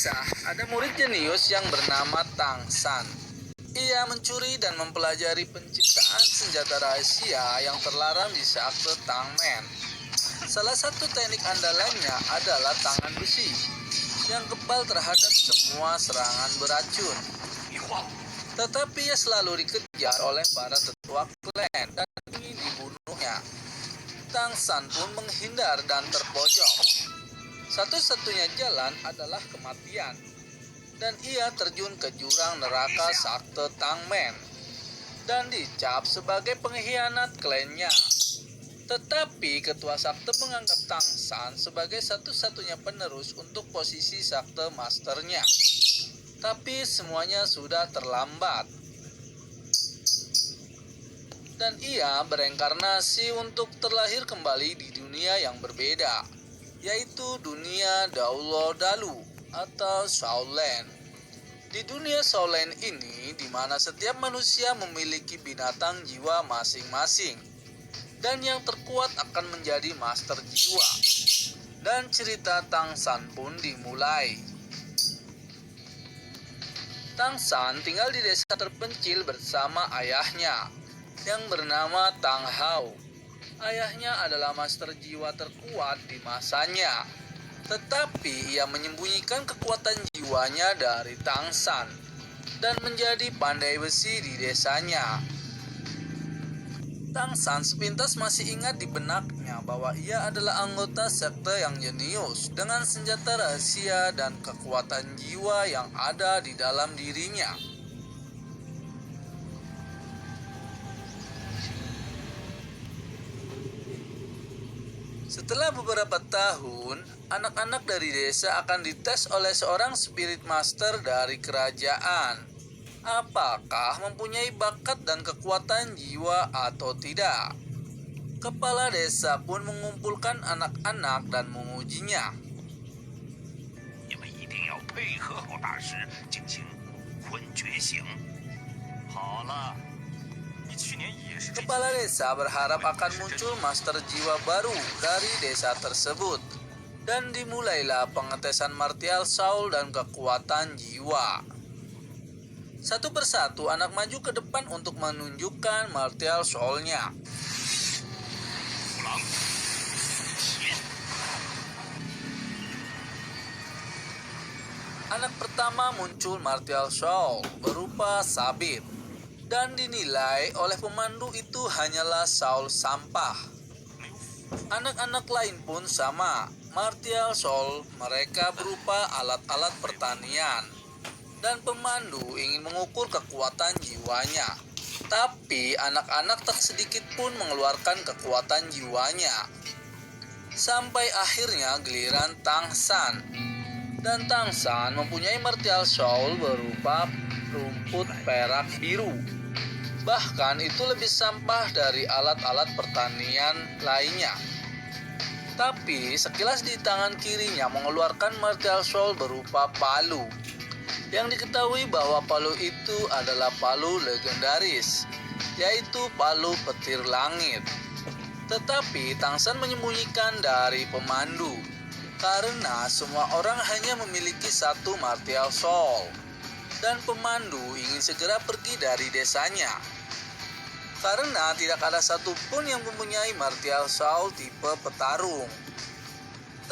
kisah, ada murid jenius yang bernama Tang San. Ia mencuri dan mempelajari penciptaan senjata rahasia yang terlarang di sakte Tangmen. Salah satu teknik andalannya adalah tangan besi yang kebal terhadap semua serangan beracun. Tetapi ia selalu dikejar oleh para tetua klan dan ingin dibunuhnya. Tang San pun menghindar dan terpojok. Satu-satunya jalan adalah kematian, dan ia terjun ke jurang neraka sakte Tangmen dan dicap sebagai pengkhianat klannya. Tetapi ketua sakte menganggap Tang San sebagai satu-satunya penerus untuk posisi sakte masternya. Tapi semuanya sudah terlambat, dan ia bereinkarnasi untuk terlahir kembali di dunia yang berbeda, yaitu dunia Daulo Dalu atau Shaolin. Di dunia Shaolin ini, di mana setiap manusia memiliki binatang jiwa masing-masing, dan yang terkuat akan menjadi master jiwa. Dan cerita Tang San pun dimulai. Tang San tinggal di desa terpencil bersama ayahnya yang bernama Tang Hao. Ayahnya adalah master jiwa terkuat di masanya, tetapi ia menyembunyikan kekuatan jiwanya dari Tang San dan menjadi pandai besi di desanya. Tang San sepintas masih ingat di benaknya bahwa ia adalah anggota sekte yang jenius dengan senjata rahasia dan kekuatan jiwa yang ada di dalam dirinya. Setelah beberapa tahun, anak-anak dari desa akan dites oleh seorang spirit master dari kerajaan. Apakah mempunyai bakat dan kekuatan jiwa atau tidak? Kepala desa pun mengumpulkan anak-anak dan mengujinya. Kepala desa berharap akan muncul master jiwa baru dari desa tersebut, dan dimulailah pengetesan martial soul dan kekuatan jiwa. Satu persatu anak maju ke depan untuk menunjukkan martial soul-nya. Anak pertama muncul martial soul berupa sabit, dan dinilai oleh pemandu itu hanyalah soul sampah. Anak-anak lain pun sama, martial soul mereka berupa alat-alat pertanian. Dan pemandu ingin mengukur kekuatan jiwanya. Tapi anak-anak tak sedikit pun mengeluarkan kekuatan jiwanya. Sampai akhirnya giliran Tang San. Dan Tang San mempunyai martial soul berupa rumput perak biru. Bahkan itu lebih sampah dari alat-alat pertanian lainnya. Tapi sekilas di tangan kirinya mengeluarkan martial soul berupa palu. Yang diketahui bahwa palu itu adalah palu legendaris, yaitu palu petir langit. Tetapi Tang San menyembunyikan dari pemandu, karena semua orang hanya memiliki satu martial soul, dan pemandu ingin segera pergi dari desanya, karena tidak ada satupun yang mempunyai martial soul tipe petarung.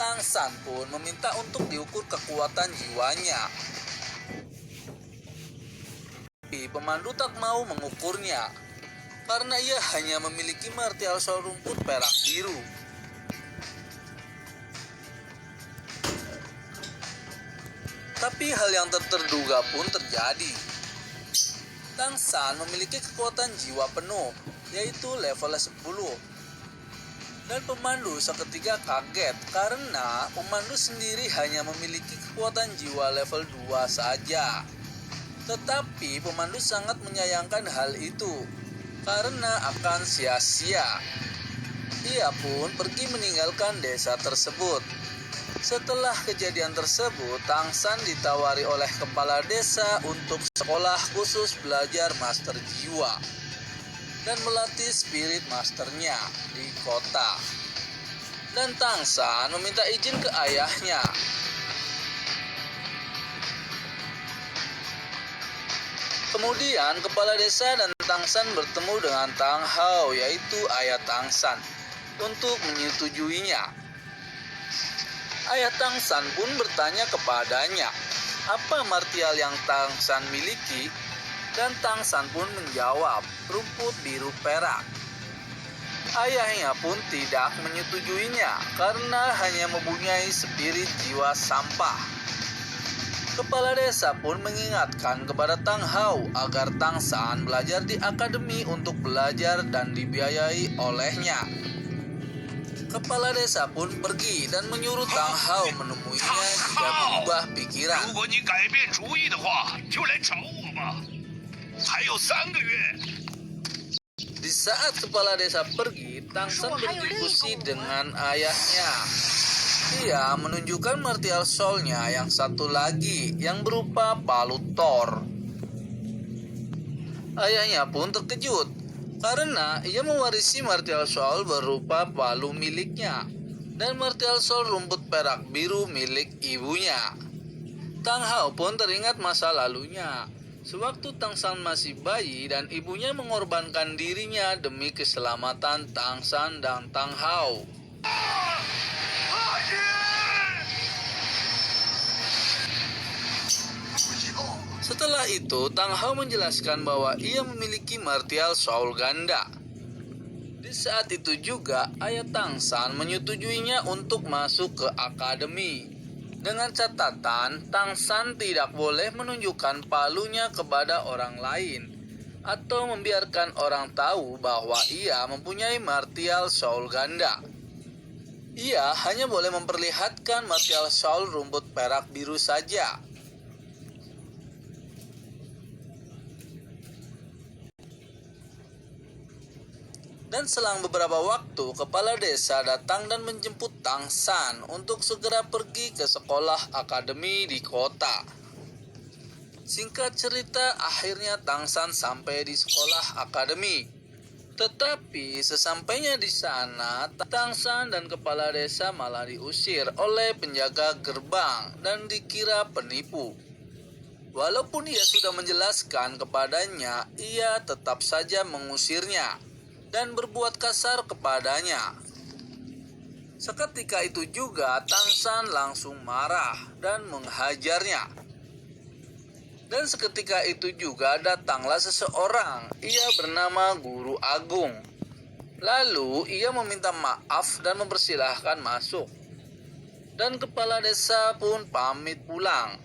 Tang San pun meminta untuk diukur kekuatan jiwanya. Pemandu tak mau mengukurnya, karena ia hanya memiliki martial soul rumput perak biru. Tapi hal yang terduga pun terjadi. Tang San memiliki kekuatan jiwa penuh, yaitu level 10. Dan pemandu seketika kaget karena pemandu sendiri hanya memiliki kekuatan jiwa level 2 saja. Tetapi pemandu sangat menyayangkan hal itu karena akan sia-sia. Ia pun pergi meninggalkan desa tersebut. Setelah kejadian tersebut, Tang San ditawari oleh kepala desa untuk sekolah khusus belajar master jiwa dan melatih spirit masternya di kota. Dan Tang San meminta izin ke ayahnya Kemudian kepala desa dan Tang San bertemu dengan Tang Hao, yaitu ayah Tang San, untuk menyetujuinya. Ayah Tang San pun bertanya kepadanya, apa martial yang Tang San miliki? Dan Tang San pun menjawab, rumput biru perak. Ayahnya pun tidak menyetujuinya karena hanya mempunyai spirit jiwa sampah. Kepala desa pun mengingatkan kepada Tang Hao agar Tang San belajar di akademi untuk belajar dan dibiayai olehnya. Kepala desa pun pergi dan menyuruh Tang Hao menemuinya jika berubah pikiran. Di saat kepala desa pergi, Tang San berdiskusi dengan ayahnya. Ia menunjukkan martial soul-nya yang satu lagi yang berupa palu Thor. Ayahnya pun terkejut karena ia mewarisi martial soul berupa palu miliknya dan martial soul rumput perak biru milik ibunya. Tang Hao pun teringat masa lalunya. Sewaktu Tang San masih bayi dan ibunya mengorbankan dirinya demi keselamatan Tang San dan Tang Hao. Setelah itu, Tang Hao menjelaskan bahwa ia memiliki martial soul ganda. Di saat itu juga, ayah Tang San menyetujuinya untuk masuk ke akademi. Dengan catatan, Tang San tidak boleh menunjukkan palunya kepada orang lain atau membiarkan orang tahu bahwa ia mempunyai martial soul ganda. Ia hanya boleh memperlihatkan martial soul rumput perak biru saja. Dan selang beberapa waktu, kepala desa datang dan menjemput Tang San untuk segera pergi ke sekolah akademi di kota. Singkat cerita, akhirnya Tang San sampai di sekolah akademi. Tetapi sesampainya di sana, Tang San dan kepala desa malah diusir oleh penjaga gerbang dan dikira penipu. Walaupun ia sudah menjelaskan kepadanya, ia tetap saja mengusirnya dan berbuat kasar kepadanya. Seketika itu juga Tang San langsung marah dan menghajarnya. Dan seketika itu juga datanglah seseorang, ia bernama Guru Agung. Lalu ia meminta maaf dan mempersilahkan masuk. Dan kepala desa pun pamit pulang.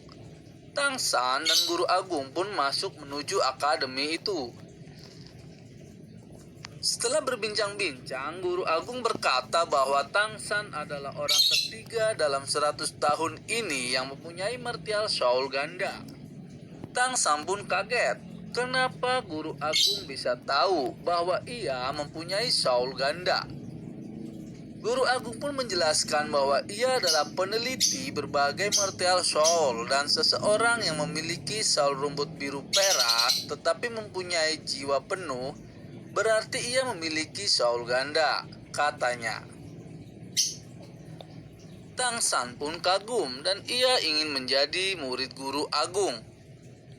Tang San dan Guru Agung pun masuk menuju akademi itu. Setelah berbincang-bincang, Guru Agung berkata bahwa Tang San adalah orang ketiga dalam 100 tahun ini yang mempunyai martial soul ganda. Tang San pun kaget, kenapa Guru Agung bisa tahu bahwa ia mempunyai soul ganda. Guru Agung pun menjelaskan bahwa ia adalah peneliti berbagai martial soul dan seseorang yang memiliki soul rumput biru perak tetapi mempunyai jiwa penuh, berarti ia memiliki soul ganda, katanya. Tang San pun kagum dan ia ingin menjadi murid Guru Agung.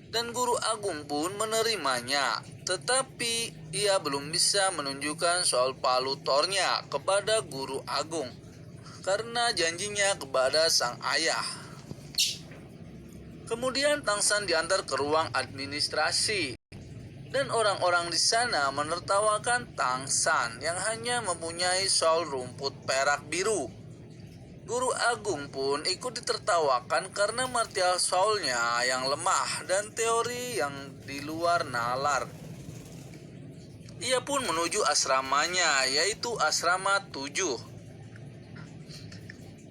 Dan Guru Agung pun menerimanya, tetapi ia belum bisa menunjukkan soal palu Thor-nya kepada Guru Agung karena janjinya kepada sang ayah. Kemudian Tang San diantar ke ruang administrasi. Dan orang-orang di sana menertawakan Tang San yang hanya mempunyai soul rumput perak biru. Guru Agung pun ikut ditertawakan karena martial soul-nya yang lemah dan teori yang di luar nalar. Ia pun menuju asramanya, yaitu asrama 7.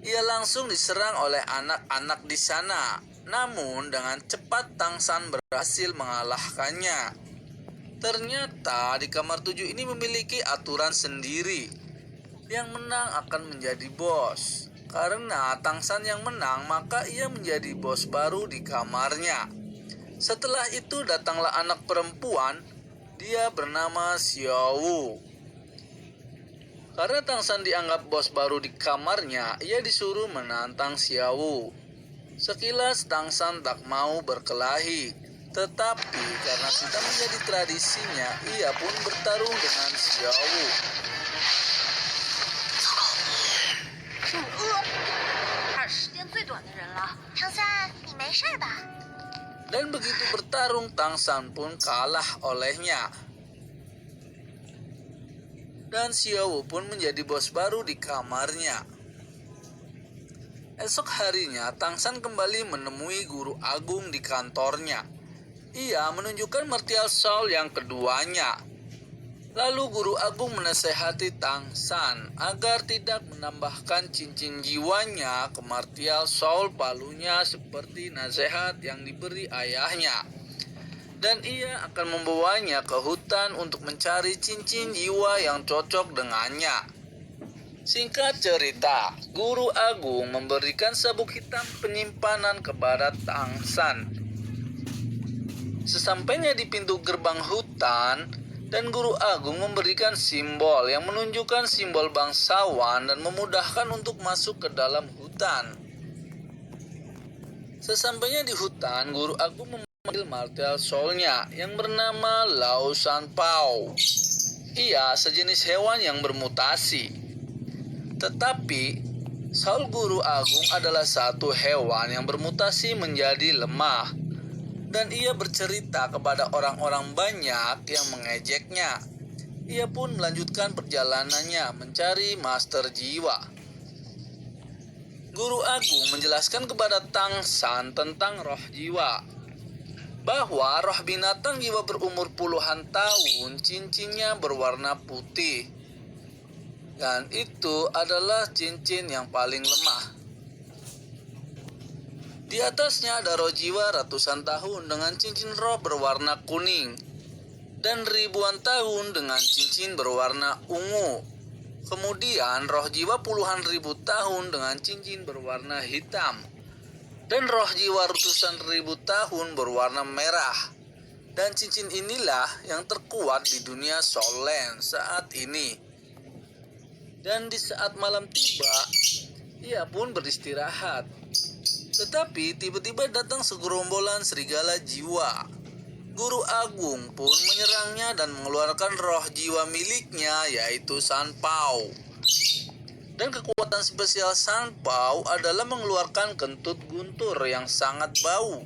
Ia langsung diserang oleh anak-anak di sana. Namun dengan cepat Tang San berhasil mengalahkannya. Ternyata di kamar 7 ini memiliki aturan sendiri. Yang menang akan menjadi bos. Karena Tang San yang menang, maka ia menjadi bos baru di kamarnya. Setelah itu datanglah anak perempuan, dia bernama Xiao. Karena Tang San dianggap bos baru di kamarnya, ia disuruh menantang Xiao. Sekilas Tang San tak mau berkelahi. Tetapi karena sudah menjadi tradisinya, ia pun bertarung dengan Xiaowu. 他是时间最短的人了。唐三，你没事吧？ Dan begitu bertarung, Tang San pun kalah olehnya. Dan Xiaowu pun menjadi bos baru di kamarnya. Esok harinya, Tang San kembali menemui guru agung di kantornya. Ia menunjukkan martial soul yang keduanya. Lalu guru agung menasehati Tang San agar tidak menambahkan cincin jiwanya ke martial soul palunya seperti nasihat yang diberi ayahnya. Dan ia akan membawanya ke hutan untuk mencari cincin jiwa yang cocok dengannya. Singkat cerita, guru agung memberikan sabuk hitam penyimpanan kepada Tang San. Sesampainya di pintu gerbang hutan, dan guru agung memberikan simbol yang menunjukkan simbol bangsawan dan memudahkan untuk masuk ke dalam hutan. Sesampainya di hutan, guru agung memanggil martial soul-nya yang bernama Lao Shan Pao. Ia sejenis hewan yang bermutasi. Tetapi, soul guru agung adalah satu hewan yang bermutasi menjadi lemah. Dan ia bercerita kepada orang-orang banyak yang mengejeknya. Ia pun melanjutkan perjalanannya mencari master jiwa. Guru agung menjelaskan kepada Tang San tentang roh jiwa. Bahwa roh binatang jiwa berumur puluhan tahun, cincinnya berwarna putih. Dan itu adalah cincin yang paling lemah. Di atasnya ada roh jiwa ratusan tahun dengan cincin roh berwarna kuning. Dan ribuan tahun dengan cincin berwarna ungu. Kemudian roh jiwa puluhan ribu tahun dengan cincin berwarna hitam. Dan roh jiwa ratusan ribu tahun berwarna merah. Dan cincin inilah yang terkuat di dunia Soulland saat ini. Dan di saat malam tiba, ia pun beristirahat. Tetapi tiba-tiba datang segerombolan serigala jiwa. Guru agung pun menyerangnya dan mengeluarkan roh jiwa miliknya, yaitu Shan Pao. Dan kekuatan spesial Shan Pao adalah mengeluarkan kentut guntur yang sangat bau.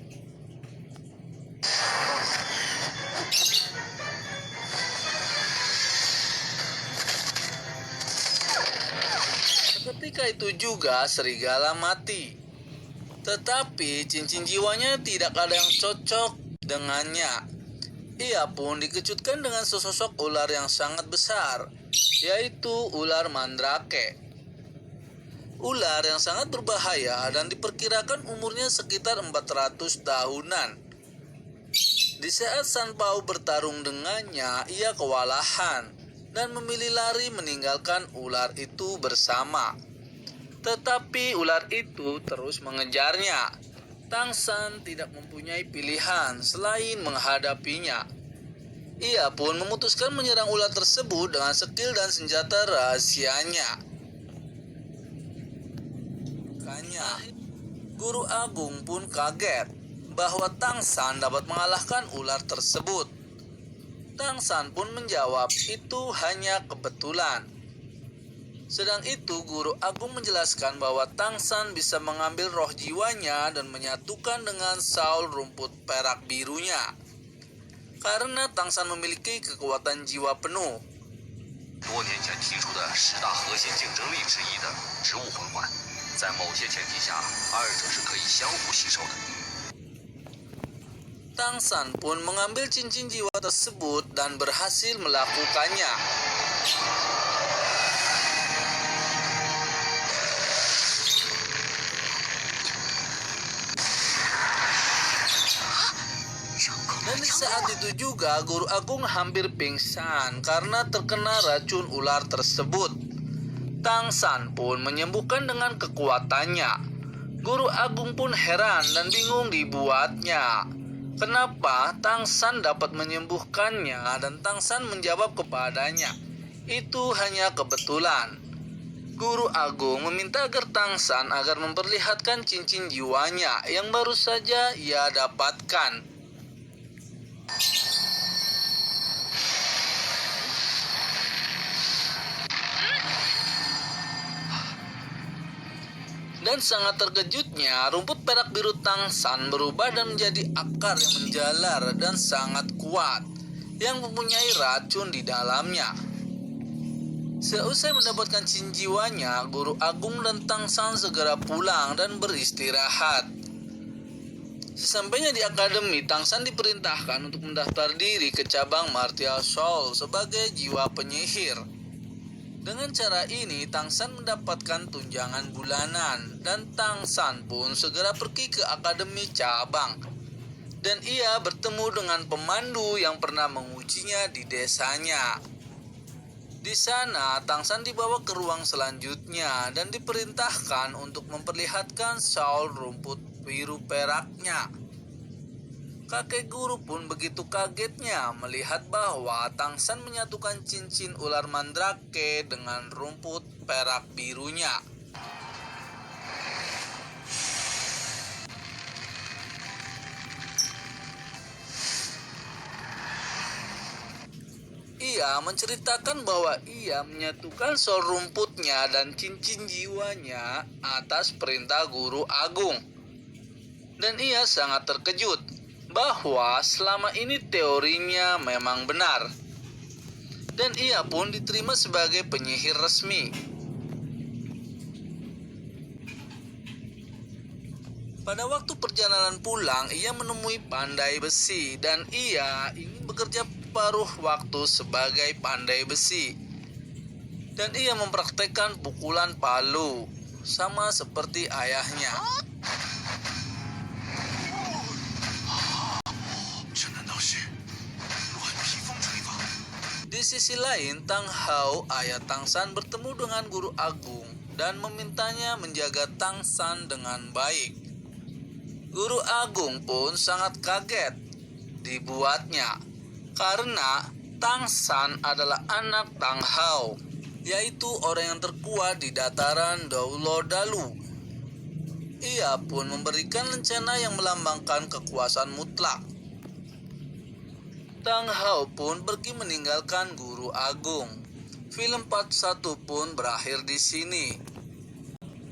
Ketika itu juga serigala mati. Tetapi cincin jiwanya tidak ada yang cocok dengannya. Ia pun dikejutkan dengan sesosok ular yang sangat besar, yaitu ular mandrake. Ular yang sangat berbahaya dan diperkirakan umurnya sekitar 400 tahunan. Di saat Shan Pao bertarung dengannya, ia kewalahan dan memilih lari meninggalkan ular itu bersama. Tetapi ular itu terus mengejarnya. Tang San tidak mempunyai pilihan selain menghadapinya. Ia pun memutuskan menyerang ular tersebut dengan skill dan senjata rahasianya. Guru agung pun kaget bahwa Tang San dapat mengalahkan ular tersebut. Tang San pun menjawab itu hanya kebetulan. Sedang itu guru agung menjelaskan bahwa Tang San bisa mengambil roh jiwanya dan menyatukan dengan Saul rumput perak birunya. Karena Tang San memiliki kekuatan jiwa penuh. 多年前提出的10大核心竞争力之一的植物魂环，在某些前提下，二者是可以相互吸收的。 Tang San pun mengambil cincin jiwa tersebut dan berhasil melakukannya. Dan di saat itu juga guru agung hampir pingsan karena terkena racun ular tersebut. Tang San pun menyembuhkan dengan kekuatannya. Guru agung pun heran dan bingung dibuatnya. Kenapa Tang San dapat menyembuhkannya, dan Tang San menjawab kepadanya, itu hanya kebetulan. Guru agung meminta agar Tang San agar memperlihatkan cincin jiwanya yang baru saja ia dapatkan. Dan sangat terkejutnya, rumput perak biru Tangsan berubah dan menjadi akar yang menjalar dan sangat kuat, yang mempunyai racun di dalamnya. Seusai mendapatkan cincin jiwanya, Guru Agung dan Tangsan segera pulang dan beristirahat. Sesampainya di akademi, Tangsan diperintahkan untuk mendaftar diri ke cabang Martial Soul sebagai jiwa penyihir. Dengan cara ini, Tangsan mendapatkan tunjangan bulanan, dan Tangsan pun segera pergi ke akademi cabang. Dan ia bertemu dengan pemandu yang pernah mengujinya di desanya. Di sana, Tangsan dibawa ke ruang selanjutnya dan diperintahkan untuk memperlihatkan shawl rumput biru peraknya. Kakek guru pun begitu kagetnya melihat bahwa Tangsan menyatukan cincin ular mandrake dengan rumput perak birunya. Ia menceritakan bahwa ia menyatukan sol rumputnya dan cincin jiwanya atas perintah Guru Agung. Dan ia sangat terkejut bahwa selama ini teorinya memang benar. Dan ia pun diterima sebagai penyihir resmi. Pada waktu perjalanan pulang, ia menemui pandai besi dan ia ingin bekerja paruh waktu sebagai pandai besi. Dan ia mempraktekkan pukulan palu sama seperti ayahnya. Di sisi lain, Tang Hao, ayah Tangsan, bertemu dengan Guru Agung dan memintanya menjaga Tangsan dengan baik. Guru Agung pun sangat kaget dibuatnya karena Tangsan adalah anak Tang Hao, yaitu orang yang terkuat di dataran Daulo Dalu. Ia pun memberikan lencana yang melambangkan kekuasaan mutlak. Tang Hao pun pergi meninggalkan Guru Agung. Film part 1 pun berakhir di sini.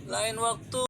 Lain waktu